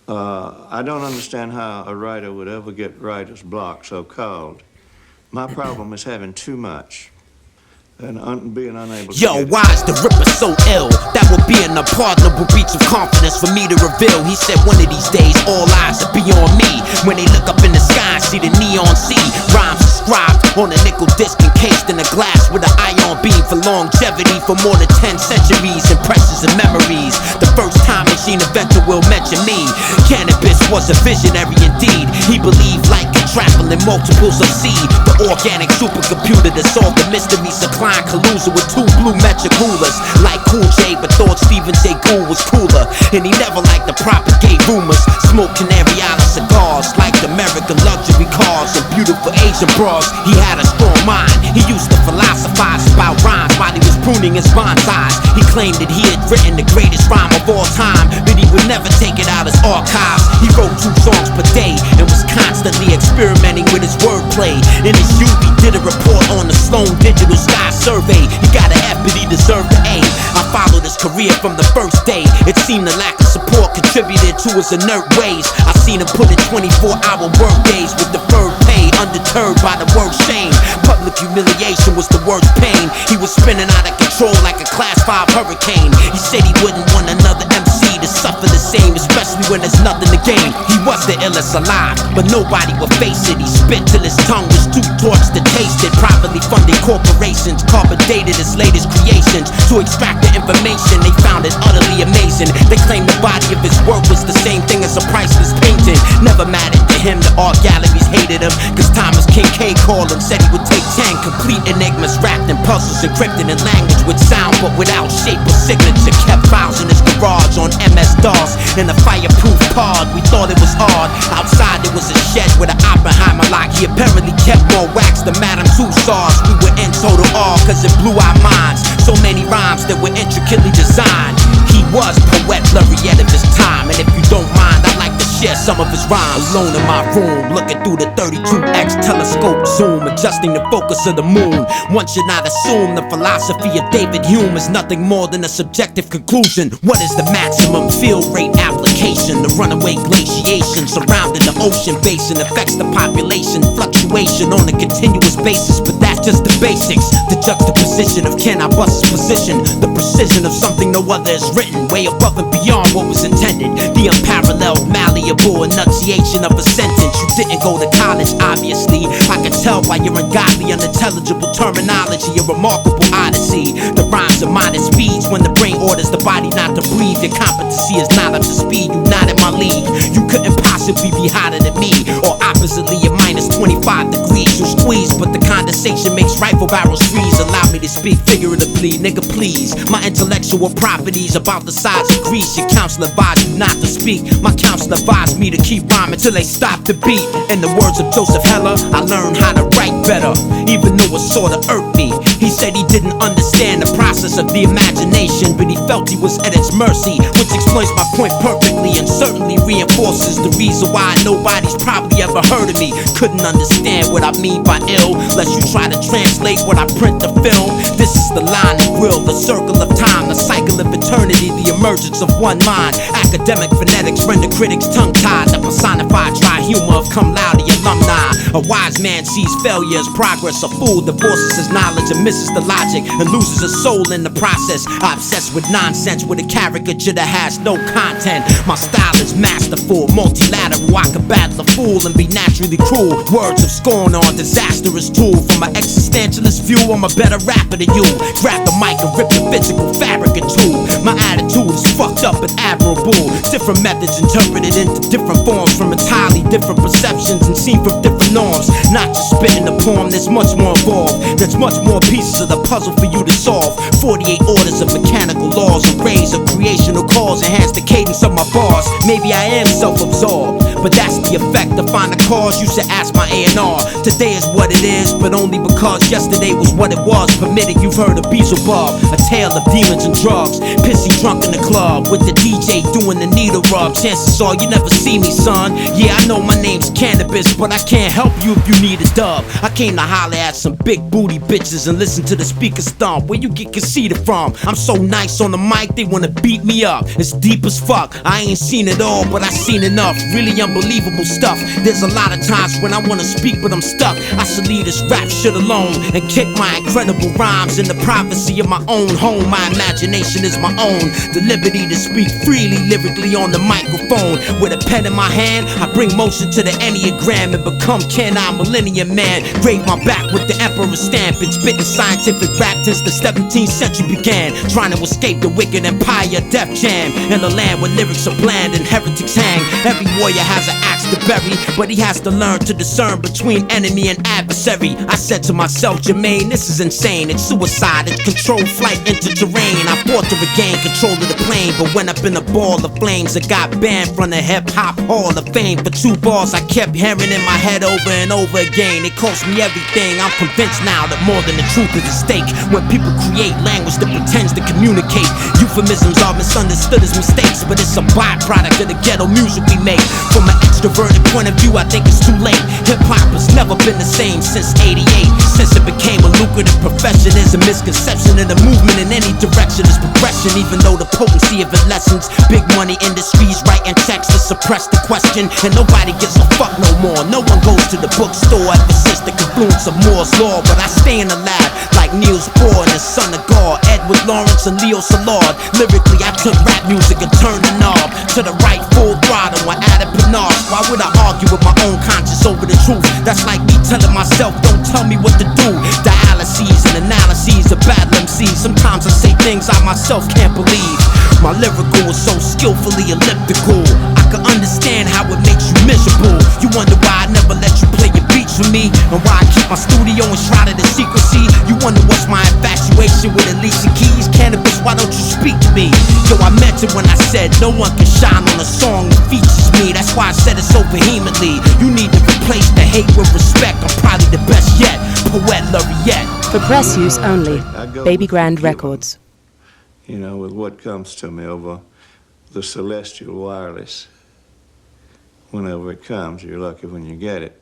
I don't understand how a writer would ever get writer's block, so-called. My problem is having too much and being unable to Yo, get why is the Ripper so ill? That would be an unpardonable breach of confidence for me to reveal. He said one of these days all eyes will be on me. When they look up in the sky and see the neon sea, rhymes inscribed on a nickel disc encased in a glass with an ion beam for longevity for more than 10 centuries. Impressions and memories. The first time machine inventor will mention me. Canibus was a visionary indeed. He believed light could travel in multiples of C. The organic supercomputer that solved the mysteries of collusion with two blue metric rulers. Like Cool J, but thought Stephen J. Gould was cooler. And he never liked to propagate rumors. Smoked Canary Island cigars, liked American luxury cars and beautiful Asian bras. He had a strong mind. He used to philosophize about rhymes while he was pruning his bonsais. He claimed that he had written the greatest rhyme of all time, but he would never take it out his archives. He wrote 2 songs per day and was constantly experimenting with his wordplay. In his youth, he did a report on the Sloan Digital Sky Survey. He got an F, but he deserved an A. I followed his career from the first day. It seemed the lack of support contributed to his inert ways. I seen him put in 24-hour work days with deferred pay, undeterred by the word shame. Public humiliation was the worst pain. He was spinning out of control like a class 5 hurricane. He said he wouldn't want another MC to suffer the same, especially when there's nothing to gain. He was the illest alive, but nobody would face it. He spit till his tongue was too torched to taste it. Privately funded corporations carbon dated his latest creations to extract the information. They found it utterly amazing. They claimed the body of his work was the same thing as a priceless painting. Never mattered to him, the art galleries hated him, cause Thomas Kincaid called him, said he would take 10 complete enigmas wrapped in puzzles, encrypted in language with sound but without shape or signature. Kept files in his garage on MS-DOS in a fireproof pod. We thought it was odd. Outside there was a shed with an Oppenheimer lock. He apparently kept more wax than Madame Tussauds. We were in total awe cause it blew our minds. So many rhymes that were intricately designed. He was poet laureate of his time, and if you don't mind, I'd like to share some of his rhymes. Alone in my room, looking through the 32X telescope zoom, adjusting the focus of the moon. One should not assume the philosophy of David Hume is nothing more than a subjective conclusion. What is the maximum field rate application? The runaway glaciation surrounding the ocean basin affects the population fluctuation on a continuous basis, but that's just the basics. The juxtaposition of Canibus' position, the precision of something no other has written, way above and beyond what was intended. The unparalleled, malleable enunciation of a sentence. You didn't go to college, obviously. I can tell by your ungodly, unintelligible terminology, a remarkable odyssey. The rhymes are modest speeds when the brain orders the body not to breathe. Your competency is not up to speed, you not in my league. You couldn't possibly be hotter than me, or oppositely, you're minus 25 degrees. You squeeze, but the condensation makes rifle barrels freeze. Allow me to speak figuratively, nigga, please. My intellectual properties about the size of Greece. Your counselor advised you not to speak. My counselor advised me to keep rhyming till they stop the beat. In the words of Joseph Heller, I learned how to write better, even though it sorta irked me. He said he didn't understand the process of the imagination, but he felt he was at its mercy, which explains my point perfectly and certainly reinforces the reason why nobody's probably ever heard of me. Couldn't understand what I mean by ill, lest you try to translate what I print to film. This is the line of will, the circle of time, the cycle of eternity, the emergence of one mind. Academic phonetics render critics tongue-tied. The personified dry humor of cum laude alumni. A wise man sees failure as progress. A fool divorces his knowledge and misses the logic and loses his soul in the process. I'm obsessed with nonsense, with a caricature that has no content. My style is masterful, multilateral. I can battle a fool and be naturally cruel. Words of scorn are a disastrous tool. From an existentialist view, I'm a better rapper than you. Grab the mic and rip the physical fabric in two. My attitude is fucked up and admirable. Different methods interpreted into different forms, from entirely different perceptions and seen from different norms. Not just spitting the poem, there's much more involved. There's much more pieces of the puzzle for you to solve. 48 orders of mechanical laws, arrays of creational cause, enhance the cadence of my bars. Maybe I am self-absorbed, but that's the effect. To find the cause, you should ask my A&R. Today is what it is, but only because yesterday was what it was. Permitted, you've heard of Beelzebub, a tale of demons and drugs. Pissy drunk in the club with the DJ doing the needle rub. Chances are you never see me, son. Yeah, I know my name's Canibus, but I can't help you if you need a dub. I came to holler at some big booty bitches and listen to the speakers stomp. Where you get conceited from? I'm so nice on the mic, they wanna beat me up. It's deep as fuck. I ain't seen it all, but I seen enough. Really unbelievable stuff. There's a lot of times when I wanna speak, but I'm stuck. I should leave this rap shit alone and kick my incredible rhymes in the privacy of my own home. My imagination is my own. The liberty to speak freely, lyrically on the microphone. With a pen in my hand, I bring motion to the Enneagram and become Canine Millennium Man. Grave my back with the Emperor's stamp and spitting scientific rap since the 17th century began. Trying to escape the wicked empire, Def Jam. In the land where lyrics are bland and heretics hang. Every warrior has an axe to bury, but he has to learn to discern between enemy and adversary. I said to myself, Jermaine, this is insane. It's suicide, it's controlled flight into terrain. I fought to regain control of the plane, but went up in a ball of flames. I got banned from the hip-hop hall of fame for 2 bars I kept hearing in my head over and over again. It cost me everything. I'm convinced now that more than the truth is at stake. When people create language that pretends to communicate, euphemisms are misunderstood as mistakes, but it's a byproduct of the ghetto music we make. From an extroverted point of view, I think it's too late. Hip-hop has never been the same since '88. Since it became a lucrative profession, there's a misconception of the movement in any direction is progression, even though the potency of it lessens. Big money industries writing checks to suppress the question, and nobody gives a fuck no more. No one goes to the bookstore ever since the confluence of Moore's Law, but I stay in the lab like Niels Bohr and the son of God, Edward Lawrence and Leo Szilard. Lyrically, I took rap music and turned the knob to the right full throttle and added panache. Why would I argue with my own conscience over the truth? That's like me telling myself, don't tell me what to do. Dialyses and analyses of battle MCs. Sometimes I say things I myself can't believe. My lyrical is so skillfully elliptical. I can understand how it makes you miserable. You wonder why I never let you play your beats with me, and why I keep my studio enshrouded in secrecy. You wonder what's my infatuation with Alicia Keys. Canibus, why don't you speak to me? Yo, I meant it when I said no one can shine on a song that features me. That's why I said it so vehemently. You need to replace the hate with respect. I'm probably the best yet. Poet Laureate. For press use only. I go Babygrande with the Records. You know, with what comes to me over the celestial wireless. Whenever it comes, you're lucky when you get it.